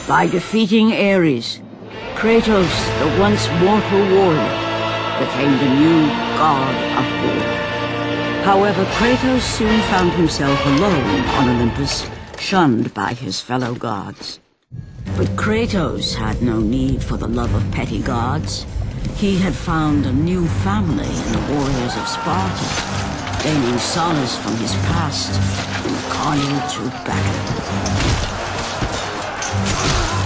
By defeating Ares, Kratos, the once mortal warrior, became the new god of war. However, Kratos soon found himself alone on Olympus, shunned by his fellow gods. But Kratos had no need for the love of petty gods. He had found a new family in the warriors of Sparta, gaining solace from his past and calling to battle.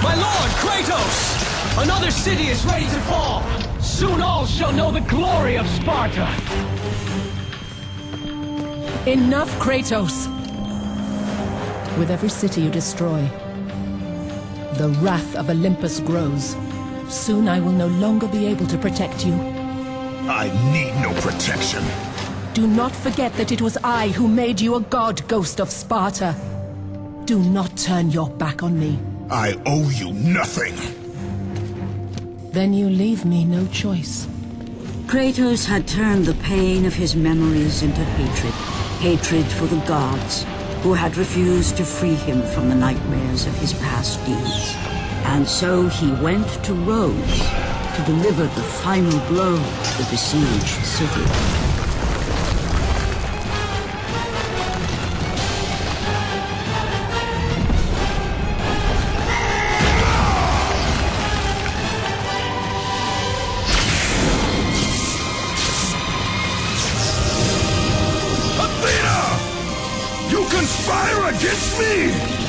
My lord, Kratos! Another city is ready to fall! Soon all shall know the glory of Sparta! Enough, Kratos! With every city you destroy, the wrath of Olympus grows. Soon I will no longer be able to protect you. I need no protection. Do not forget that it was I who made you a god, Ghost of Sparta. Do not turn your back on me. I owe you nothing. Then you leave me no choice. Kratos had turned the pain of his memories into hatred. Hatred for the gods, who had refused to free him from the nightmares of his past deeds. And so he went to Rhodes to deliver the final blow to the besieged city. Conspire against me!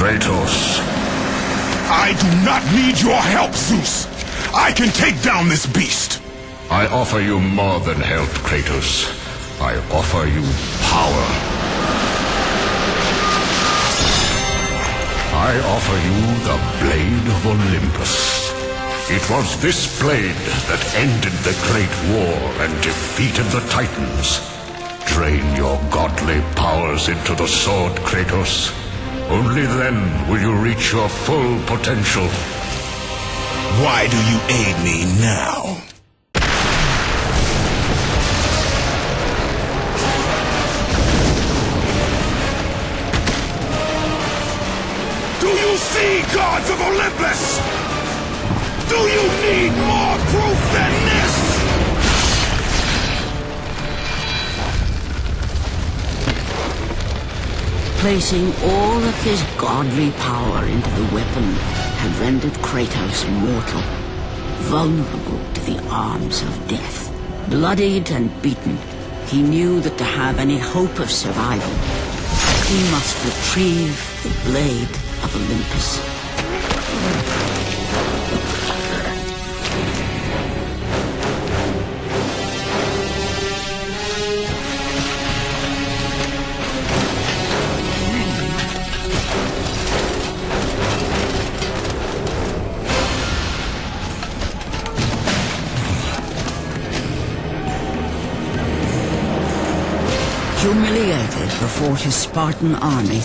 Kratos. I do not need your help, Zeus. I can take down this beast. I offer you more than help, Kratos. I offer you power. I offer you the Blade of Olympus. It was this blade that ended the Great War and defeated the Titans. Drain your godly powers into the sword, Kratos. Only then will you reach your full potential. Why do you aid me now? Do you see, gods of Olympus? Do you need more proof than this? Placing all of his godly power into the weapon had rendered Kratos mortal, vulnerable to the arms of death. Bloodied and beaten, he knew that to have any hope of survival, he must retrieve the Blade of Olympus. before his Spartan army,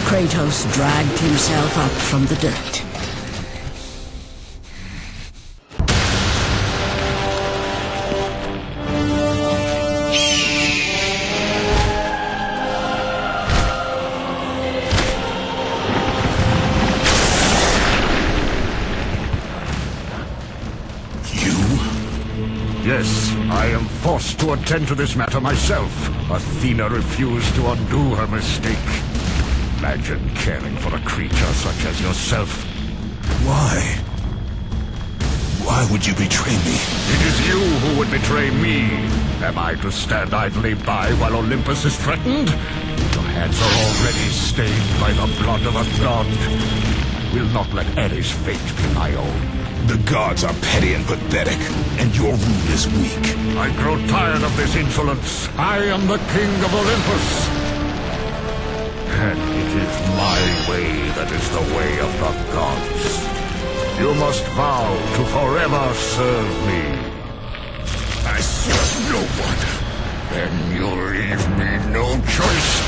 Kratos dragged himself up from the dirt. Yes, I am forced to attend to this matter myself. Athena refused to undo her mistake. Imagine caring for a creature such as yourself. Why? Why would you betray me? It is you who would betray me. Am I to stand idly by while Olympus is threatened? Your hands are already stained by the blood of a god. I will not let Ares' fate be my own. The gods are petty and pathetic, and your rule is weak. I grow tired of this insolence. I am the king of Olympus. And it is my way that is the way of the gods. You must vow to forever serve me. I serve no one. Then you leave me no choice.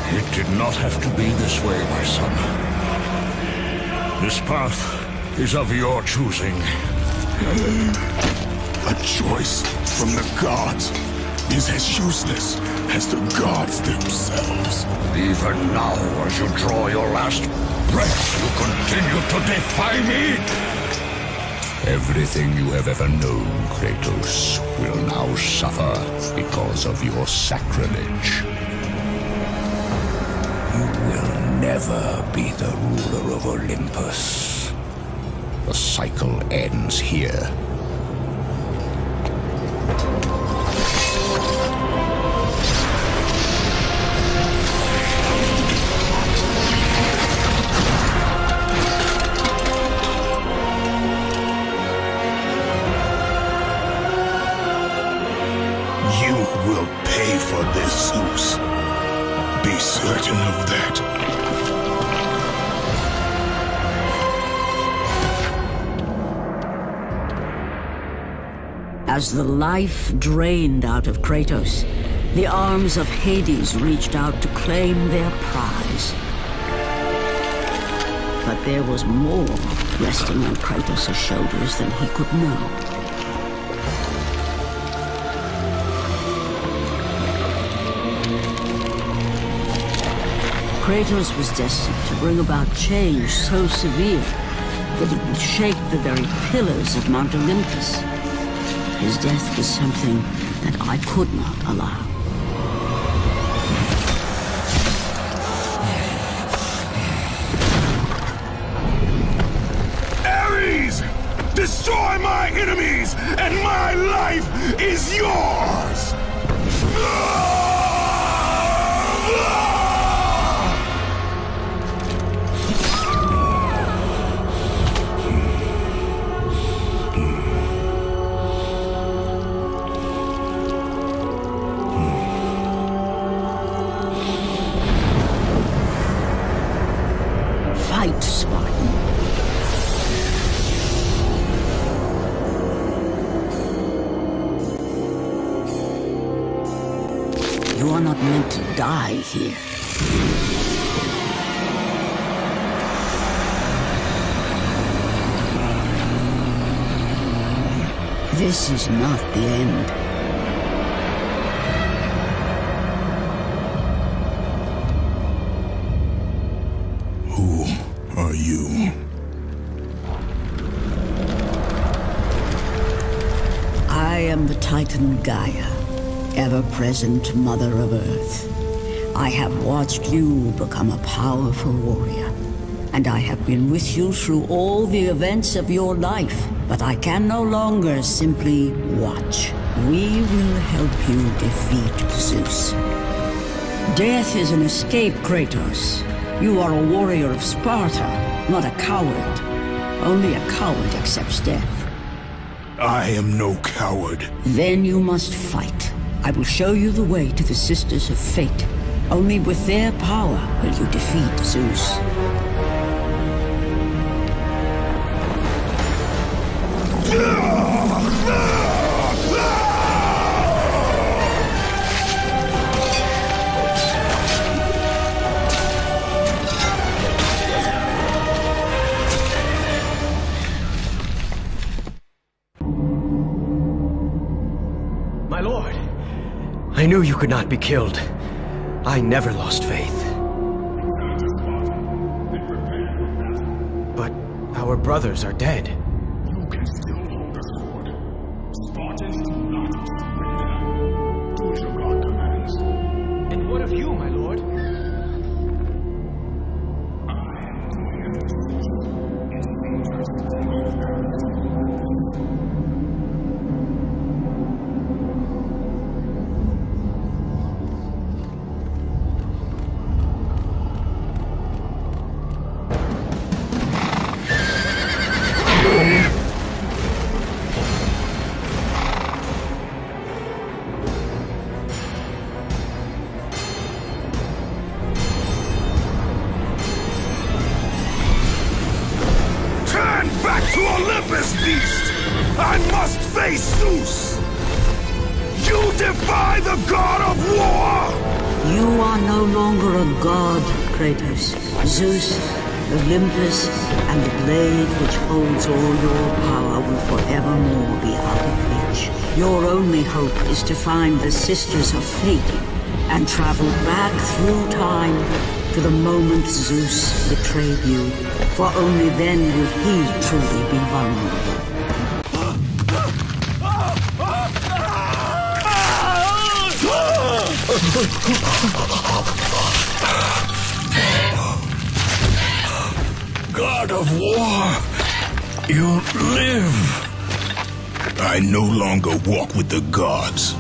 It did not have to be this way, my son. This path is of your choosing. A choice from the gods is as useless as the gods themselves. Even now, as you draw your last breath, you continue to defy me? Everything you have ever known, Kratos, will now suffer because of your sacrilege. You will never be the ruler of Olympus. The cycle ends here. You will pay for this, Zeus. Be certain of that. As the life drained out of Kratos, the arms of Hades reached out to claim their prize. But there was more resting on Kratos' shoulders than he could know. Kratos was destined to bring about change so severe that it would shake the very pillars of Mount Olympus. His death was something that I could not allow. Ares! Destroy my enemies, and my life is yours! Fight, Spartan. You are not meant to die here. This is not the end. Who are you? I am the Titan Gaia, ever-present Mother of Earth. I have watched you become a powerful warrior, and I have been with you through all the events of your life, but I can no longer simply watch. We will help you defeat Zeus. Death is an escape, Kratos. You are a warrior of Sparta, not a coward. Only a coward accepts death. I am no coward. Then you must fight. I will show you the way to the Sisters of Fate. Only with their power will you defeat Zeus. I knew you could not be killed. I never lost faith. But our brothers are dead. You can still hold a sword. Spartans do not surrender. Do as your god commands. And what of you, my lord? To Olympus, beast! I must face Zeus! You defy the god of war! You are no longer a god, Kratos. Zeus, Olympus, and the blade which holds all your power will forevermore be out of reach. Your only hope is to find the Sisters of Fate and travel back through time to the moment Zeus betrayed you, for only then will he truly be vulnerable. God of war, you live. I no longer walk with the gods.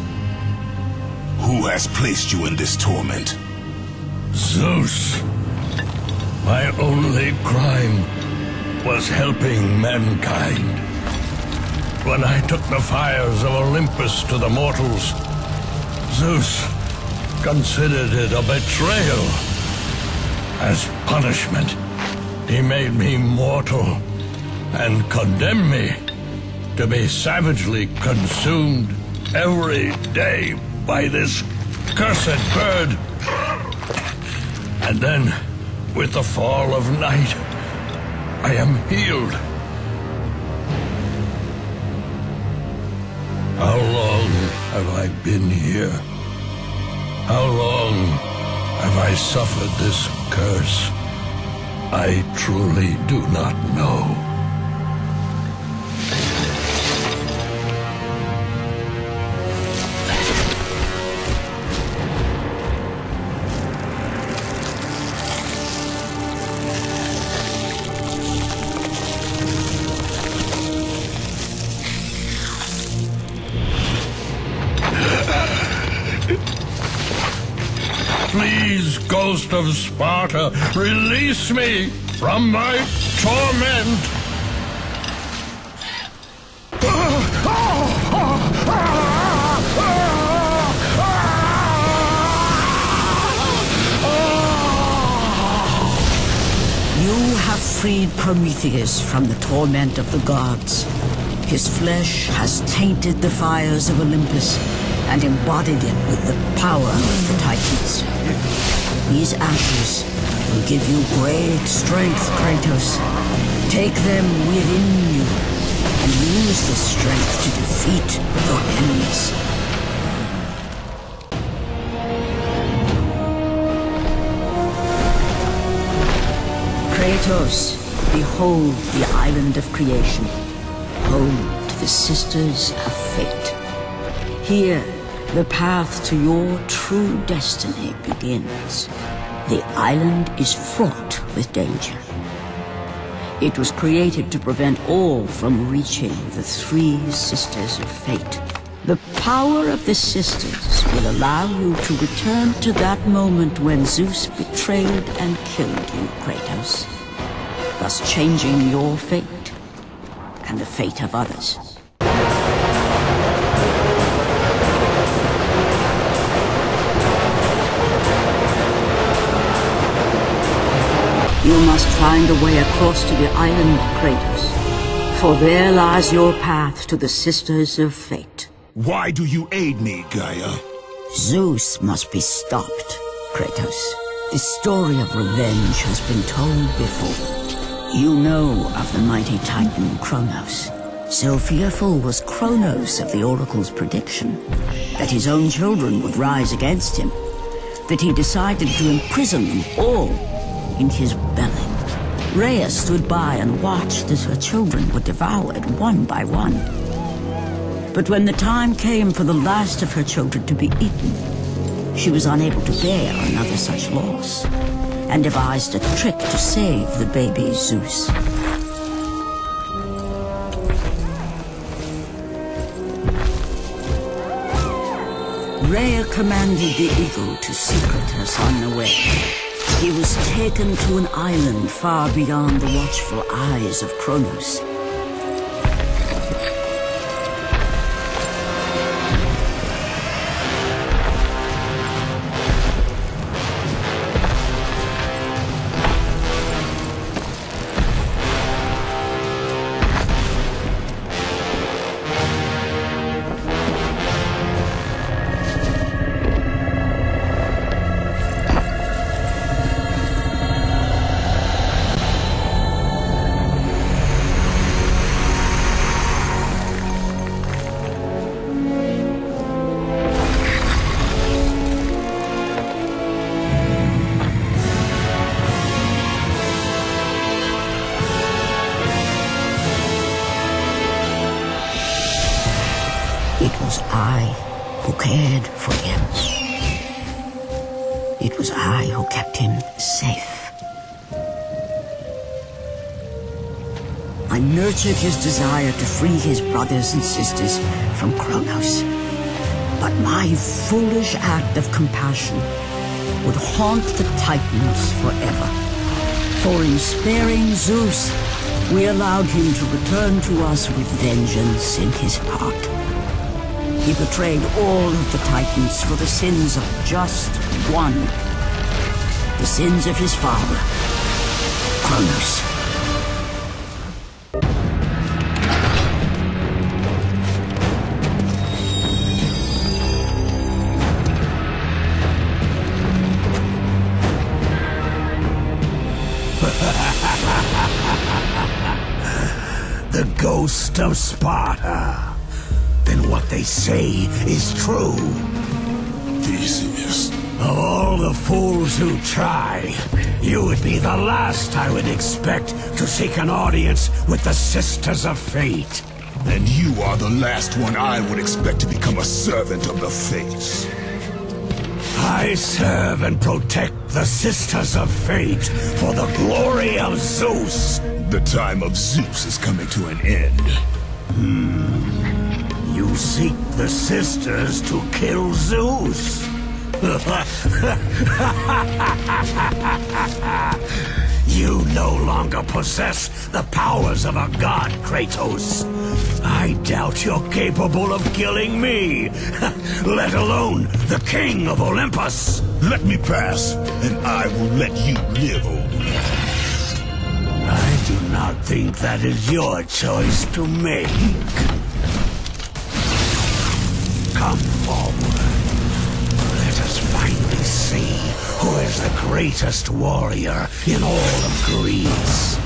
Who has placed you in this torment? Zeus. My only crime was helping mankind. When I took the fires of Olympus to the mortals, Zeus considered it a betrayal. As punishment, he made me mortal and condemned me to be savagely consumed every day by this cursed bird. And then, with the fall of night, I am healed. How long have I been here? How long have I suffered this curse? I truly do not know. Please, Ghost of Sparta, release me from my torment! You have freed Prometheus from the torment of the gods. His flesh has tainted the fires of Olympus and embodied it with the power of the Titans. These ashes will give you great strength, Kratos. Take them within you and use this strength to defeat your enemies. Kratos, behold the island of creation, home to the Sisters of Fate. Here, the path to your true destiny begins. The island is fraught with danger. It was created to prevent all from reaching the three Sisters of Fate. The power of the Sisters will allow you to return to that moment when Zeus betrayed and killed you, Kratos, thus changing your fate and the fate of others. You must find a way across to the island, Kratos, for there lies your path to the Sisters of Fate. Why do you aid me, Gaia? Zeus must be stopped, Kratos. The story of revenge has been told before. You know of the mighty Titan Kronos. So fearful was Kronos of the oracle's prediction that his own children would rise against him, that he decided to imprison them all in his belly. Rhea stood by and watched as her children were devoured one by one. But when the time came for the last of her children to be eaten, she was unable to bear another such loss, and devised a trick to save the baby Zeus. Rhea commanded the eagle to secret her son away. He was taken to an island far beyond the watchful eyes of Kronos. It was I who cared for him. It was I who kept him safe. I nurtured his desire to free his brothers and sisters from Kronos. But my foolish act of compassion would haunt the Titans forever. For in sparing Zeus, we allowed him to return to us with vengeance in his heart. He betrayed all of the Titans for the sins of just one. The sins of his father, Kronos. The ghost of Sparta. Then what they say is true. Theseus. Of all the fools who try, you would be the last I would expect to seek an audience with the Sisters of Fate. And you are the last one I would expect to become a servant of the Fates. I serve and protect the Sisters of Fate for the glory of Zeus. The time of Zeus is coming to an end. You seek the sisters to kill Zeus? You no longer possess the powers of a god, Kratos. I doubt you're capable of killing me, let alone the king of Olympus. Let me pass, and I will let you live over. I do not think that is your choice to make. Come forward. Let us finally see who is the greatest warrior in all of Greece.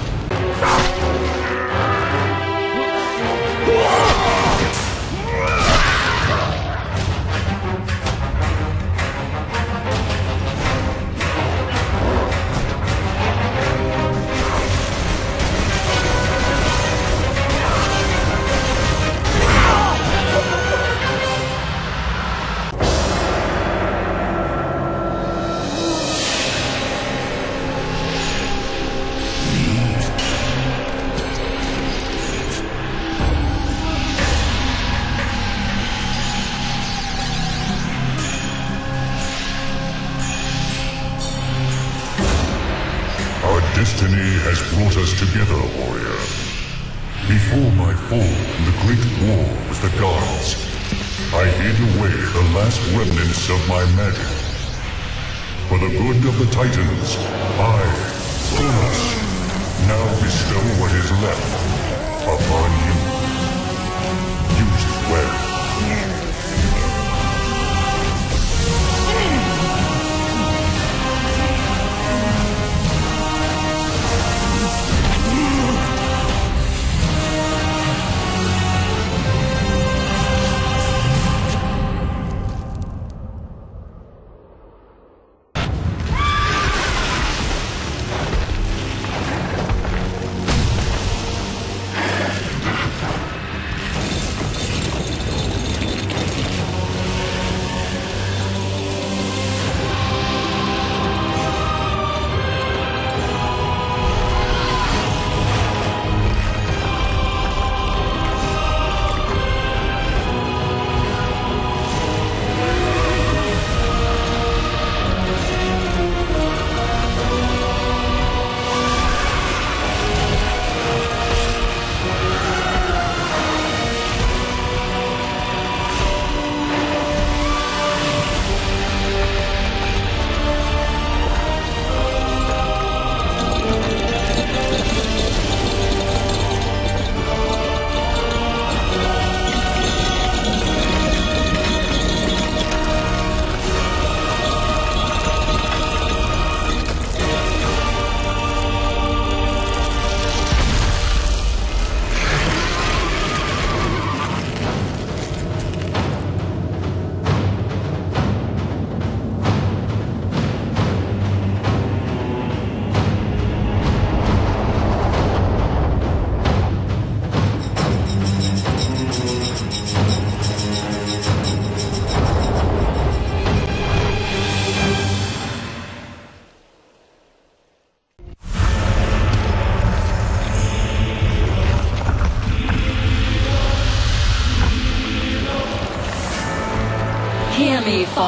Destiny has brought us together, warrior. Before my fall in the great war with the gods, I hid away the last remnants of my magic. For the good of the Titans, I, Kronos, now bestow what is left upon you. Use it well.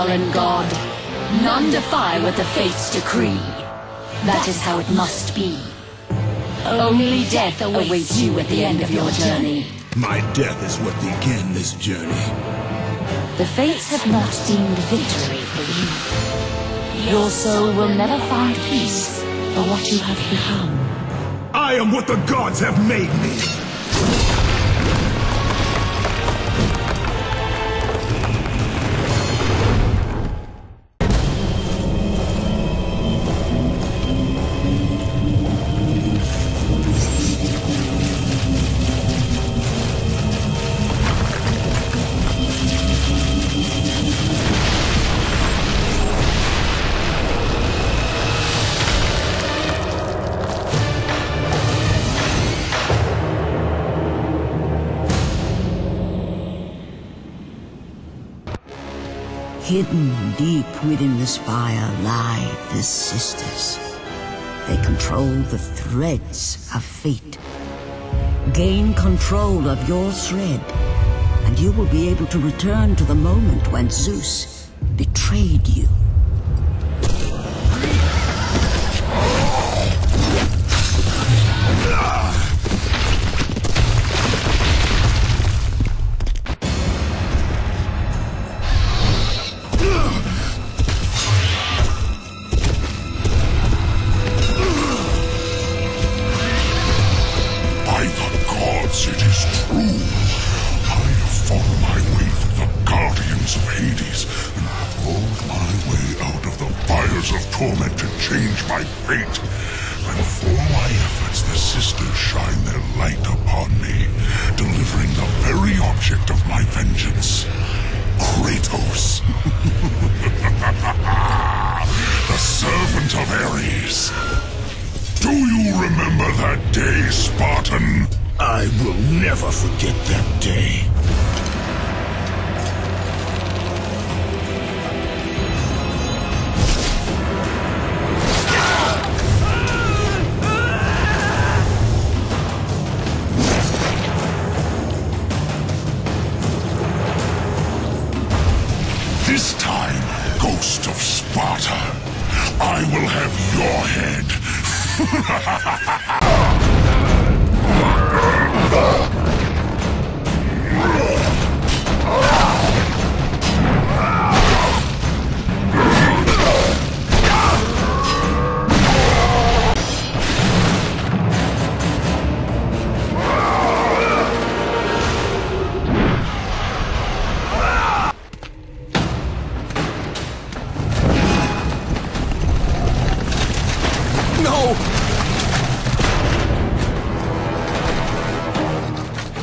fallen god. None defy what the fates decree. That is how it must be. Only death awaits you at the end of your journey. My death is what began this journey. The fates have not deemed victory for you. Your soul will never find peace for what you have become. I am what the gods have made me! Hidden deep within the spire lie the sisters. They control the threads of fate. Gain control of your thread, and you will be able to return to the moment when Zeus betrayed you. Torment to change my fate, and for my efforts the sisters shine their light upon me, delivering the very object of my vengeance, Kratos. The servant of Ares. Do you remember that day, Spartan? I will never forget that day. This time, Ghost of Sparta, I will have your head.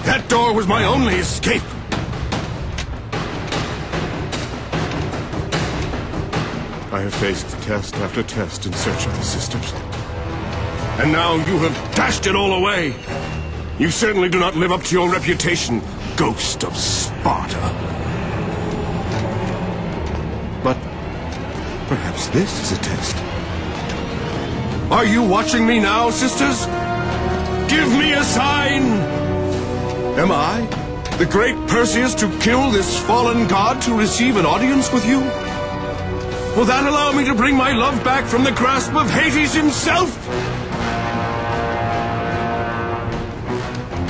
That door was my only escape! I have faced test after test in search of the sisters. And now you have dashed it all away! You certainly do not live up to your reputation, Ghost of Sparta. But perhaps this is a test. Are you watching me now, sisters? Give me a sign! Am I, the great Perseus, to kill this fallen god to receive an audience with you? Will that allow me to bring my love back from the grasp of Hades himself?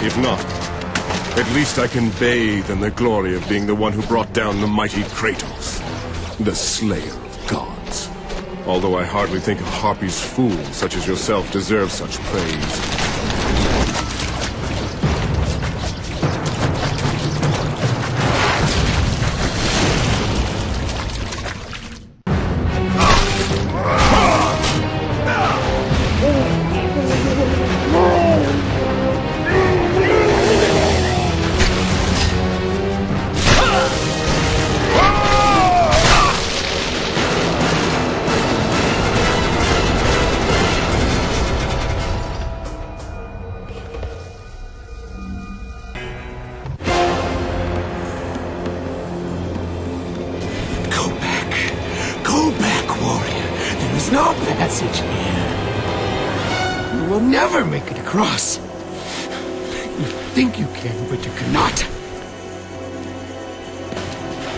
If not, at least I can bathe in the glory of being the one who brought down the mighty Kratos, the slayer of gods. Although I hardly think a Harpy's fool such as yourself deserves such praise. no passage here. You will never make it across. You think you can, but you cannot.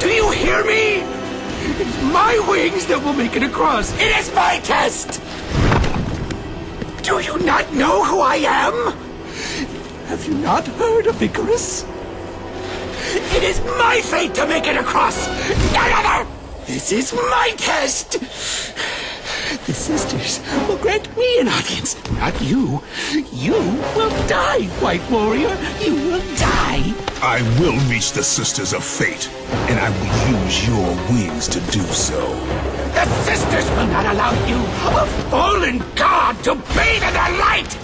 Do you hear me? It's my wings that will make it across. It is my test! Do you not know who I am? Have you not heard of Icarus? It is my fate to make it across, none other! This is my test! The sisters will grant me an audience, not you. You will die, White Warrior. You will die. I will reach the Sisters of Fate, and I will use your wings to do so. The sisters will not allow you, a fallen god, to bathe in their light!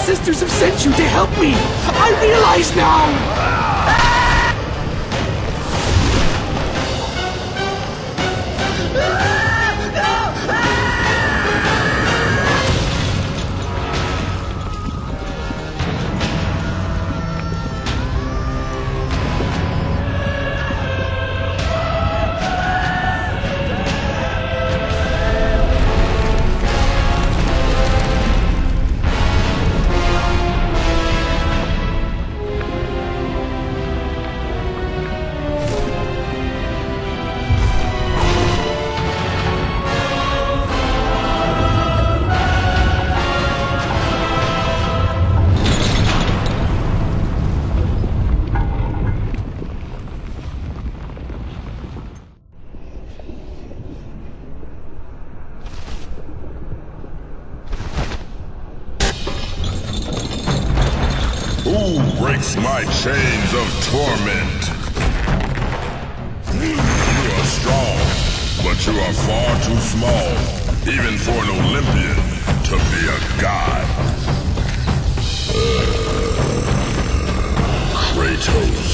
Sisters have sent you to help me! I realize now! Who breaks my chains of torment? You are strong, but you are far too small, even for an Olympian to be a god. Kratos.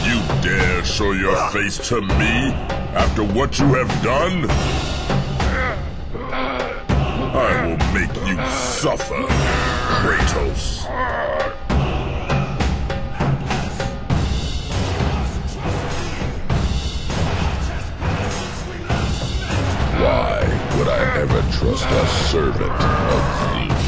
You dare show your face to me after what you have done? I will make you suffer, Kratos. Why would I ever trust a servant of Zeus?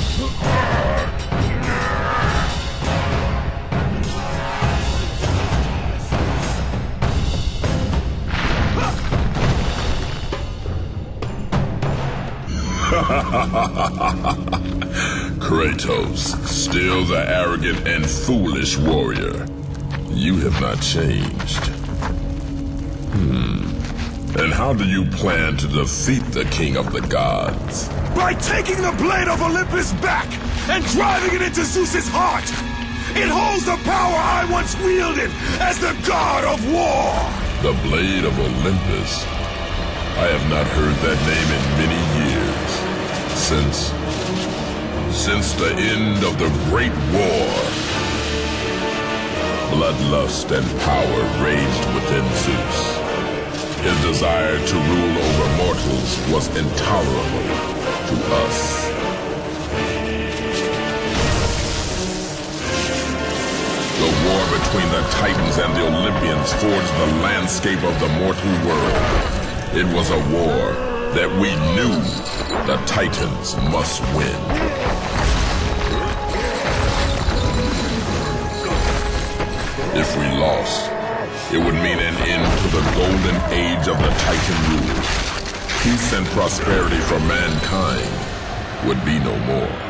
Kratos, still the arrogant and foolish warrior. You have not changed. And how do you plan to defeat the King of the Gods? By taking the Blade of Olympus back and driving it into Zeus's heart! It holds the power I once wielded as the God of War! The Blade of Olympus? I have not heard that name in many years. Since the end of the Great War. Bloodlust and power raged within Zeus. His desire to rule over mortals was intolerable to us. The war between the Titans and the Olympians forged the landscape of the mortal world. It was a war that we knew the Titans must win. If we lost, It would mean an end to the golden age of the Titan rule. Peace and prosperity for mankind would be no more.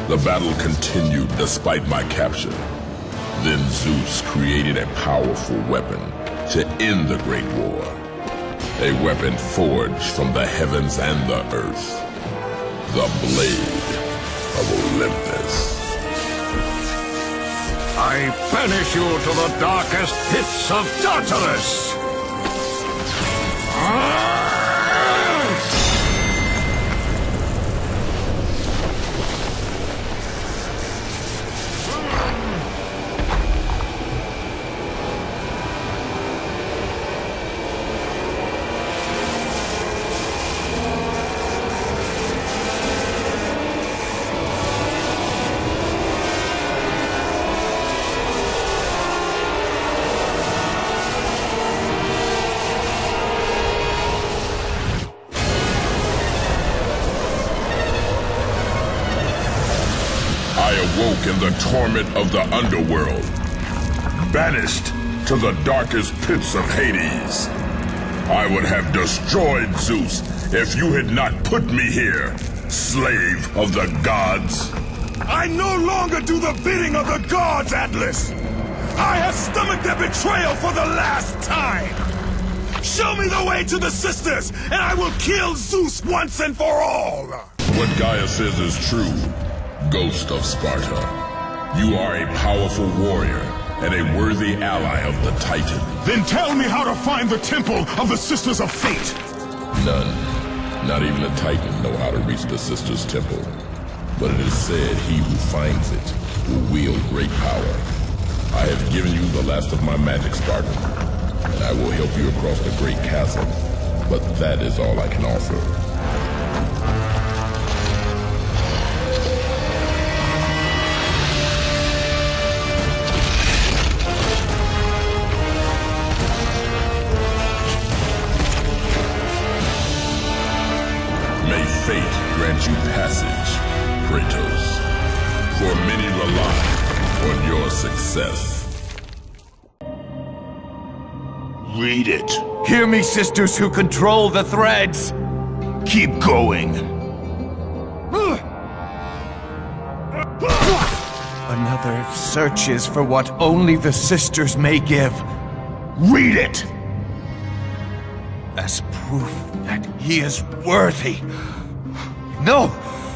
The battle continued despite my capture. Then Zeus created a powerful weapon to end the Great War. A weapon forged from the heavens and the earth. The Blade of Olympus. I banish you to the darkest pits of Tartarus! Awoke in the torment of the underworld, banished to the darkest pits of Hades. I would have destroyed Zeus if you had not put me here, slave of the gods. I no longer do the bidding of the gods, Atlas! I have stomached their betrayal for the last time! Show me the way to the sisters, and I will kill Zeus once and for all! What Gaia says is true. Ghost of Sparta, you are a powerful warrior and a worthy ally of the Titan. Then tell me how to find the temple of the Sisters of Fate! None, not even a Titan, know how to reach the Sisters' Temple. But it is said he who finds it will wield great power. I have given you the last of my magic, Spartan, and I will help you across the great chasm, but that is all I can offer. Fate grant you passage, Kratos, for many rely on your success. Read it. Hear me, sisters who control the threads. Keep going. Another searches for what only the sisters may give. Read it! As proof that he is worthy. No!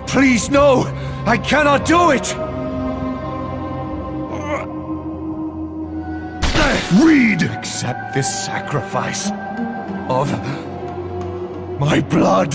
Please, no! I cannot do it! Read! Accept this sacrifice of my blood.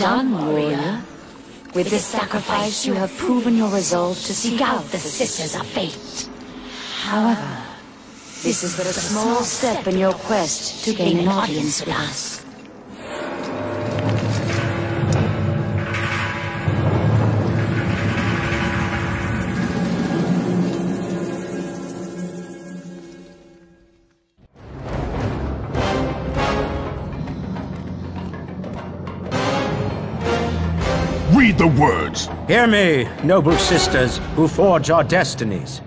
done, warrior. With this sacrifice, you have proven your resolve to seek out the Sisters of Fate. However, this is but a small step in your quest to gain an audience with us. Read the words. Hear me, noble sisters who forge our destinies.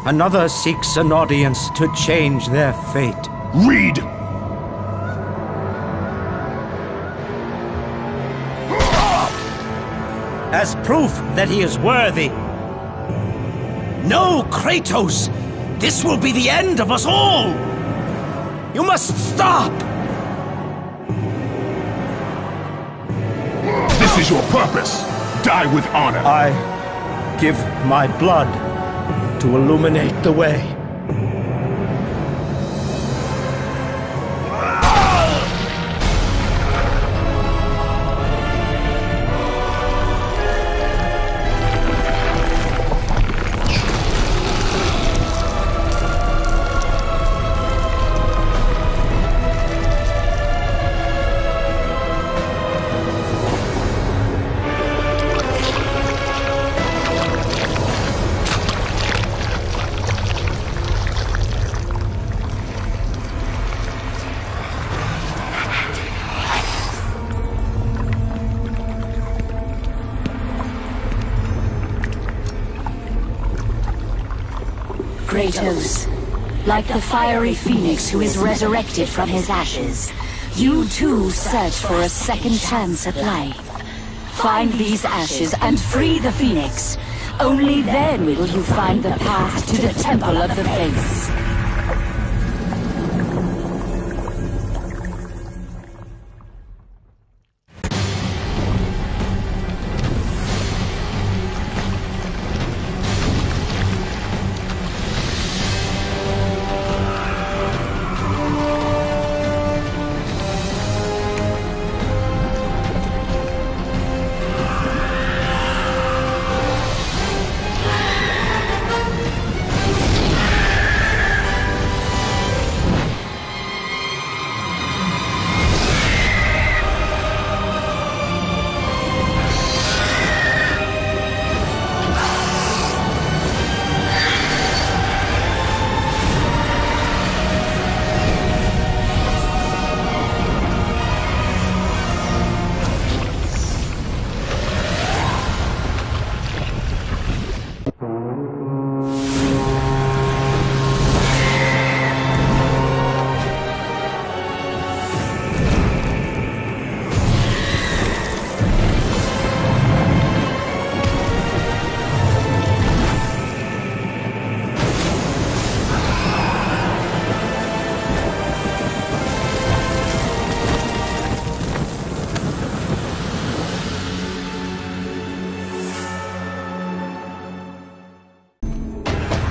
Another seeks an audience to change their fate. Read! As proof that he is worthy. No, Kratos! This will be the end of us all! You must stop! This is your purpose. Die with honor. I give my blood to illuminate the way. Kratos, like the fiery phoenix who is resurrected from his ashes, you too search for a second chance at life. Find these ashes and free the phoenix. Only then will you find the path to the Temple of the Fates.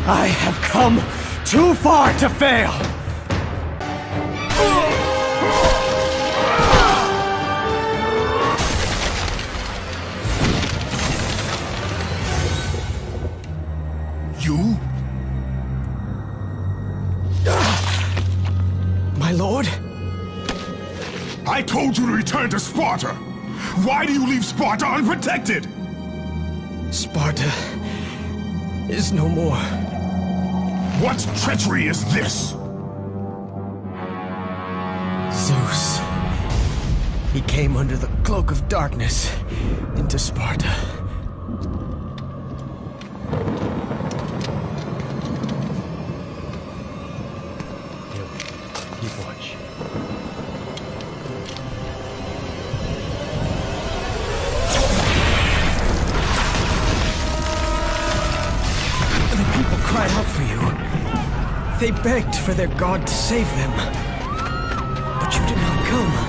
I have come too far to fail! You? My lord? I told you to return to Sparta! Why do you leave Sparta unprotected? Sparta is no more. What treachery is this? Zeus. He came under the cloak of darkness into Sparta. Keep watch. The people cried out for you. They begged for their god to save them. But you did not come.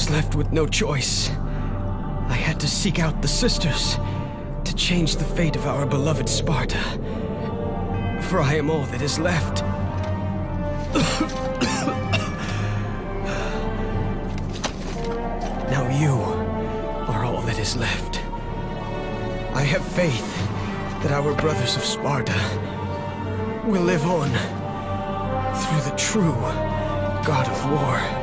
was left with no choice. I had to seek out the sisters to change the fate of our beloved Sparta. For I am all that is left. Now you are all that is left. I have faith that our brothers of Sparta will live on through the true God of War.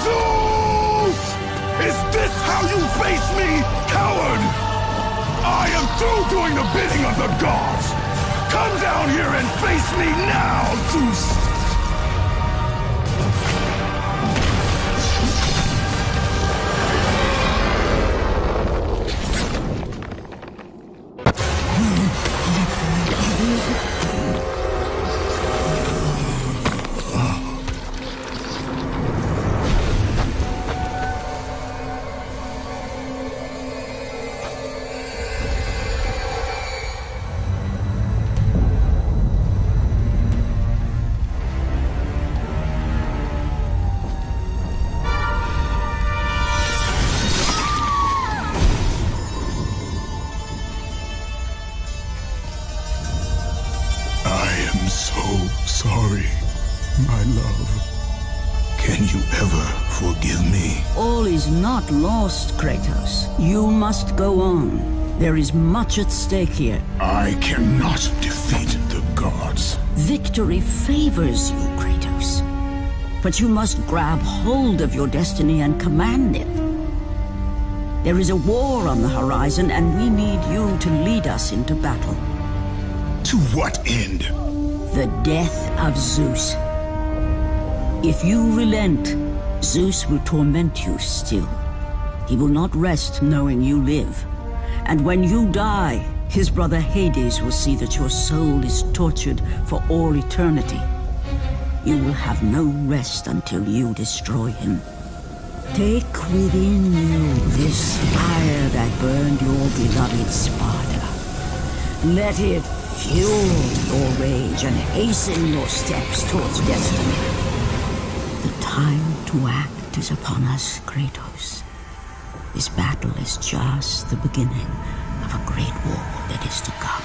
Zeus! Is this how you face me, coward? I am through doing the bidding of the gods! Come down here and face me now, Zeus! Sorry, my love. Can you ever forgive me? All is not lost, Kratos. You must go on. There is much at stake here. I cannot defeat the gods. Victory favors you, Kratos. But you must grab hold of your destiny and command it. There is a war on the horizon, and we need you to lead us into battle. To what end? The death of Zeus. If you relent, Zeus will torment you still. He will not rest knowing you live. And when you die, his brother Hades will see that your soul is tortured for all eternity. You will have no rest until you destroy him. Take within you this fire that burned your beloved Sparta. Let it fuel your rage and hasten your steps towards destiny. The time to act is upon us, Kratos. This battle is just the beginning of a great war that is to come.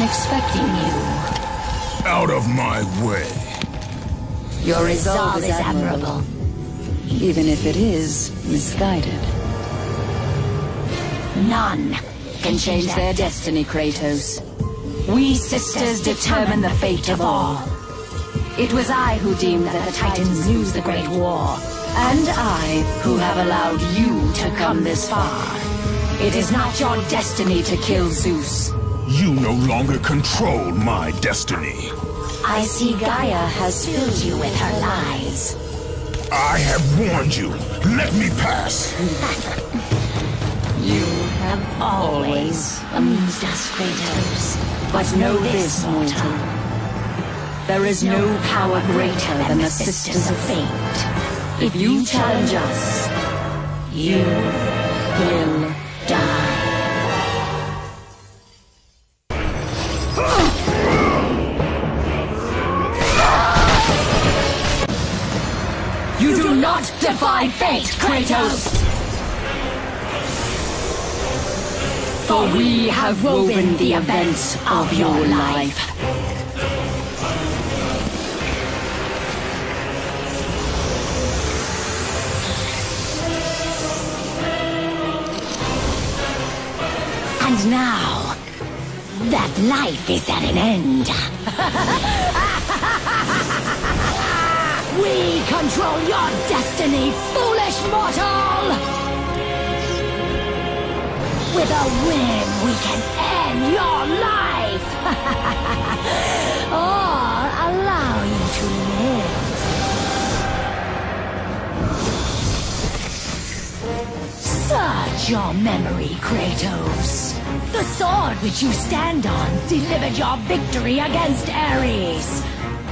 Expecting you. Out of my way. Your resolve is admirable, even if it is misguided. None can change their destiny, Kratos. We sisters determine the fate of all. It was I who deemed that the Titans lose the Great War, and I who have allowed you to come this far. It is not your destiny to kill Zeus. You no longer control my destiny. I see Gaia has filled you with her lies. I have warned you. Let me pass. You have always amused us, Kratos. But know this, mortal. There is no power greater than the Sisters of Fate. If you challenge us, you will die. defy fate, Kratos! For we have woven the events of your life. And now, that life is at an end. We control your destiny, foolish mortal! With a whim, we can end your life! Or allow you to live. Search your memory, Kratos. The sword which you stand on delivered your victory against Ares.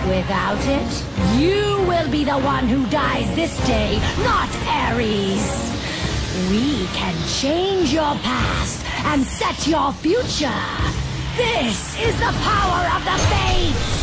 Without it, you will be the one who dies this day, not Ares. We can change your past and set your future. This is the power of the Fates!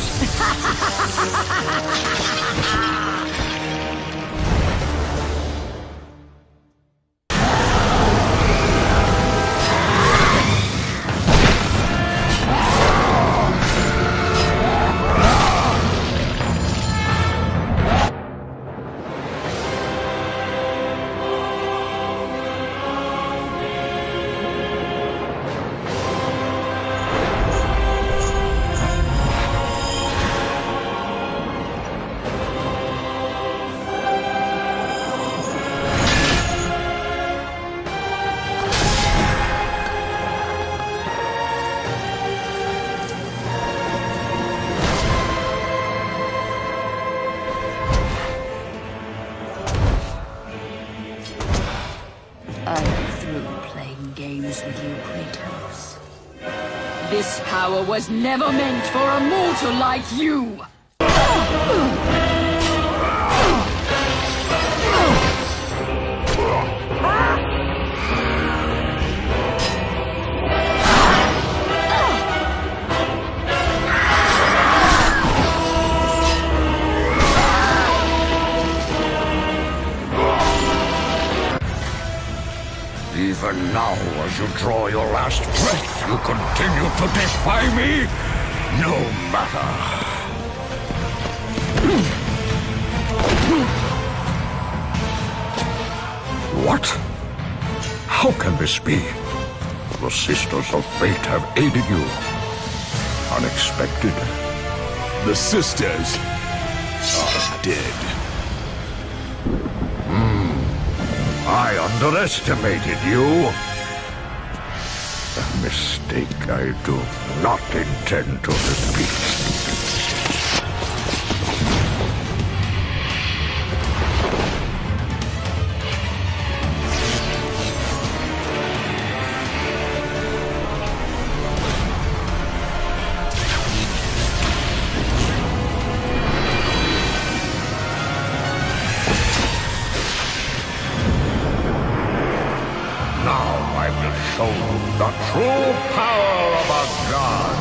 This power was never meant for a mortal like you! Even now, as you draw your last breath, you continue to defy me? No matter. What? How can this be? The Sisters of Fate have aided you. Unexpected. The sisters are dead. I underestimated you. A mistake I do not intend to repeat. Show the true power of a god.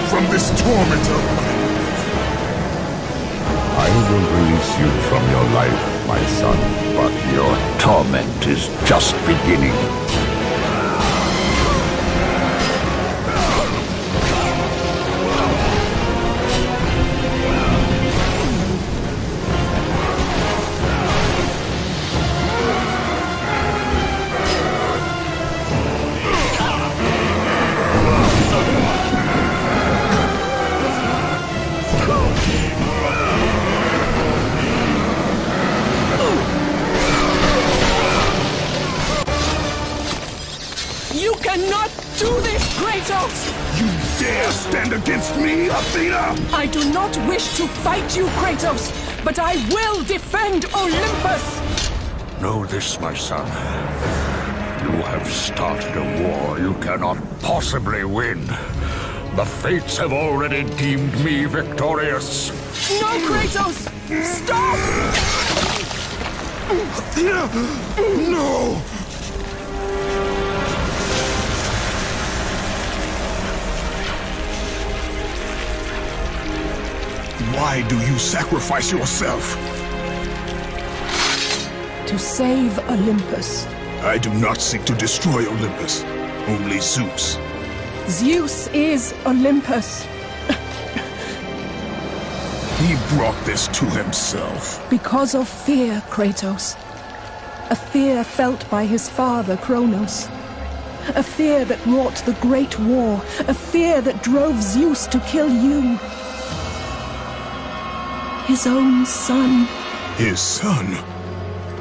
From this torment of mine. I will release you from your life, my son, but your torment is just beginning. against me, Athena? I do not wish to fight you, Kratos, but I will defend Olympus! Know this, my son. You have started a war you cannot possibly win. The fates have already deemed me victorious. No, Kratos! Stop! Athena! No! Why do you sacrifice yourself? To save Olympus. I do not seek to destroy Olympus. Only Zeus. Zeus is Olympus. He brought this to himself. Because of fear, Kratos. A fear felt by his father, Kronos. A fear that wrought the Great War. A fear that drove Zeus to kill you. His own son. His son?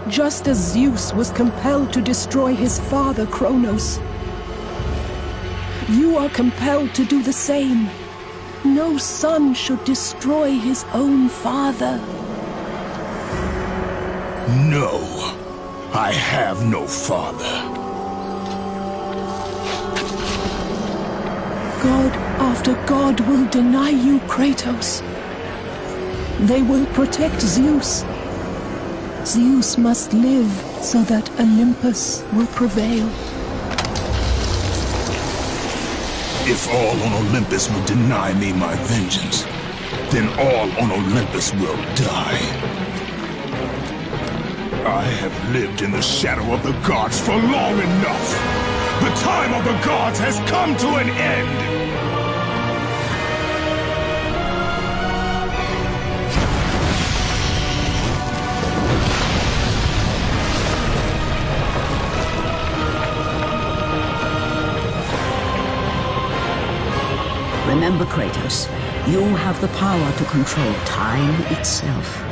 Just as Zeus was compelled to destroy his father, Kronos. You are compelled to do the same. No son should destroy his own father. No. I have no father. God after God will deny you, Kratos. They will protect Zeus. Zeus must live so that Olympus will prevail. If all on Olympus will deny me my vengeance, then all on Olympus will die. I have lived in the shadow of the gods for long enough. The time of the gods has come to an end. Remember, Kratos, you have the power to control time itself.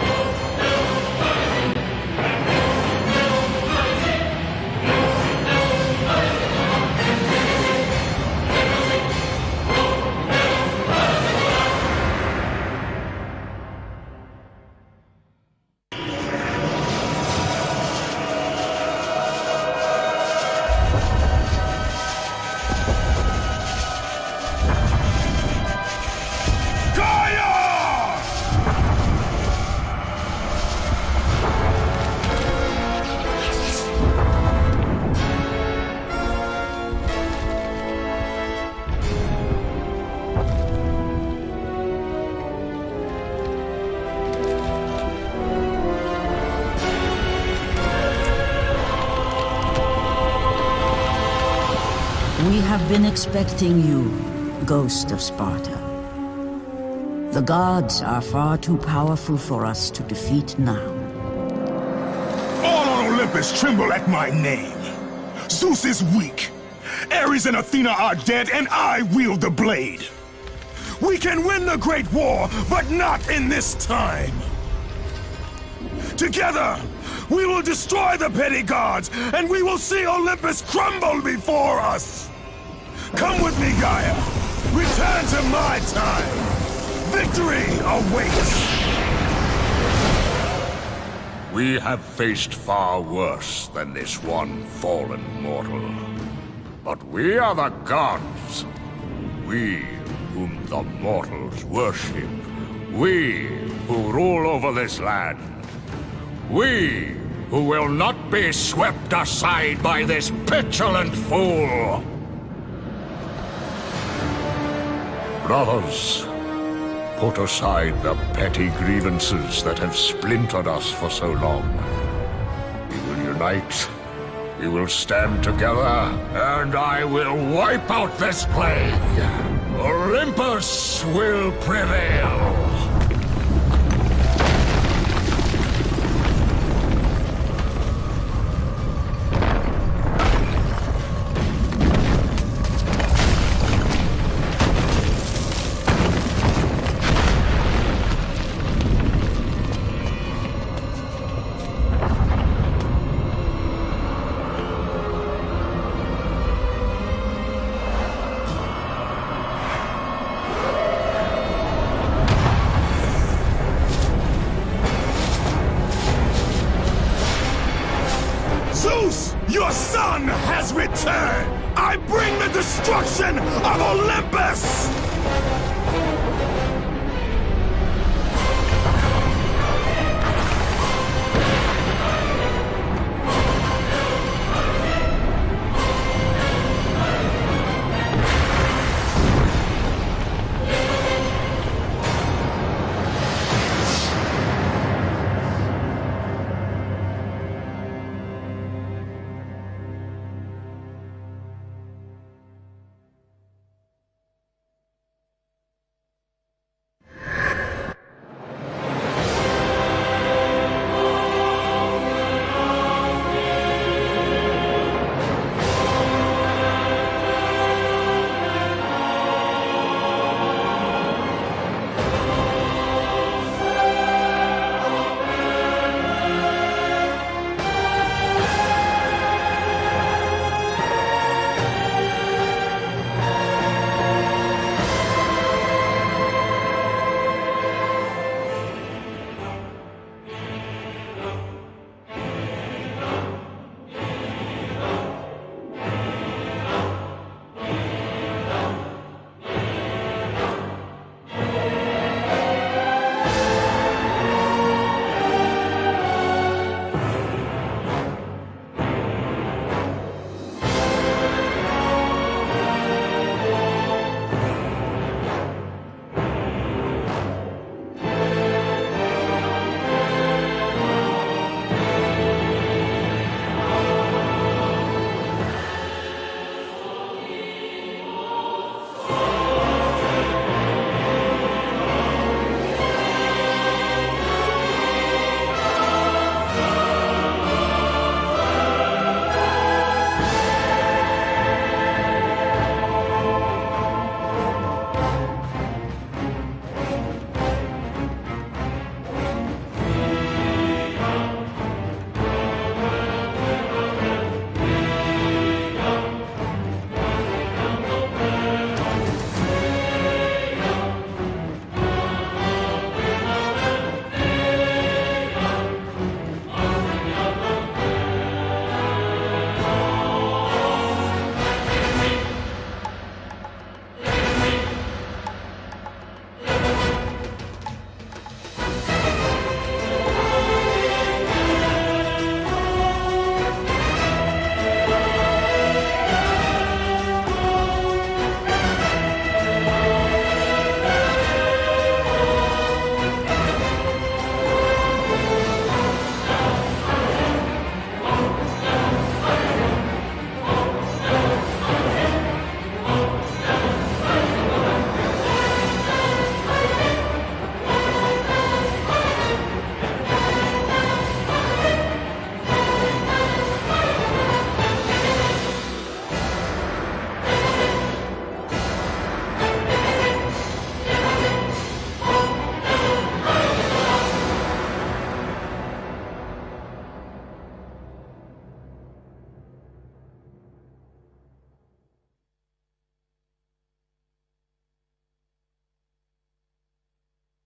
We have been expecting you, Ghost of Sparta. The gods are far too powerful for us to defeat now. All on Olympus tremble at my name. Zeus is weak. Ares and Athena are dead, and I wield the blade. We can win the Great War, but not in this time. Together, we will destroy the petty gods, and we will see Olympus crumble before us. Come with me, Gaia. Return to my time. Victory awaits. We have faced far worse than this one fallen mortal. But we are the gods. We whom the mortals worship. We who rule over this land. We who will not be swept aside by this petulant fool. Brothers, put aside the petty grievances that have splintered us for so long. We will unite, we will stand together, and I will wipe out this plague. Olympus will prevail. Swung has returned! I bring the destruction of Olympus!